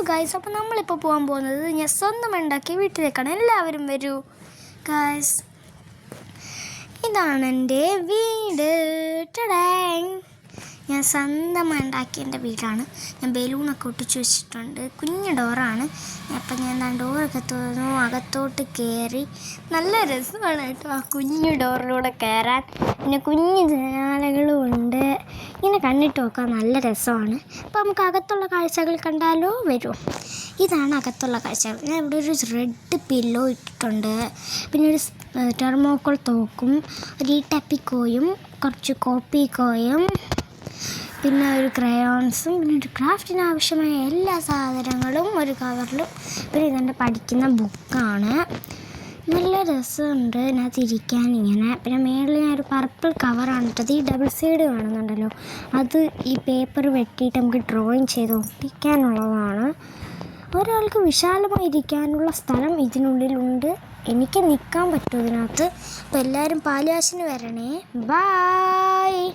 Guys, അപ്പോൾ നമ്മളിപ്പോൾ പോകാൻ പോകുന്നത് ഞാൻ സ്വന്തം ഉണ്ടാക്കിയ വീട്ടിലേക്കാണ്. എല്ലാവരും വരൂ ഗൈസ്. ഇതാണ് എൻ്റെ വീട്. ഞാൻ സ്വന്തമായി ഉണ്ടാക്കിയ എൻ്റെ വീടാണ്. ഞാൻ ബലൂണൊക്കെ ഒട്ടിച്ച് വെച്ചിട്ടുണ്ട്. കുഞ്ഞു ഡോറാണ്. അപ്പം ഞാൻ ഡോറൊക്കെ തുറന്നു അകത്തോട്ട് കയറി. നല്ല രസമാണ് കേട്ടോ ആ കുഞ്ഞു ഡോറിലൂടെ കയറാൻ. പിന്നെ കുഞ്ഞു ജനാലകളും ഉണ്ട്. ഇങ്ങനെ കണ്ടിട്ട് നോക്കാൻ നല്ല രസമാണ്. അപ്പോൾ നമുക്ക് അകത്തുള്ള കാഴ്ചകൾ കണ്ടാലോ? വരും. ഇതാണ് അകത്തുള്ള കാഴ്ചകൾ. ഞാൻ ഇവിടെ ഒരു റെഡ് പില്ലോ ഇട്ടിട്ടുണ്ട്. പിന്നെ ഒരു തെർമോക്കോൾ തോക്കും, ഒരു ടപ്പിക്കോയും, കുറച്ച് കോപ്പിക്കോയും, പിന്നെ ഒരു ക്രയോൺസും, പിന്നെ ഒരു ക്രാഫ്റ്റിന് ആവശ്യമായ എല്ലാ സാധനങ്ങളും ഒരു കവറിലും. പിന്നെ ഇതെൻ്റെ പഠിക്കുന്ന ബുക്കാണ്. നല്ല രസമുണ്ട് ഇതിനകത്തിരിക്കാൻ ഇങ്ങനെ. പിന്നെ മേളിൽ ഞാനൊരു പർപ്പിൾ കവറാണ് ഇട്ടത്. ഈ ഡബിൾ സൈഡ് കാണുന്നുണ്ടല്ലോ, അത് ഈ പേപ്പർ വെട്ടിയിട്ട് നമുക്ക് ഡ്രോയിങ് ചെയ്ത് ഒട്ടിക്കാനുള്ളതാണ്. ഒരാൾക്ക് വിശാലമായിരിക്കാനുള്ള സ്ഥലം ഇതിനുള്ളിലുണ്ട്. എനിക്ക് നിൽക്കാൻ പറ്റും ഇതിനകത്ത്. അപ്പോൾ എല്ലാവരും പാലുകാശിന് വരണേ. ബായ്.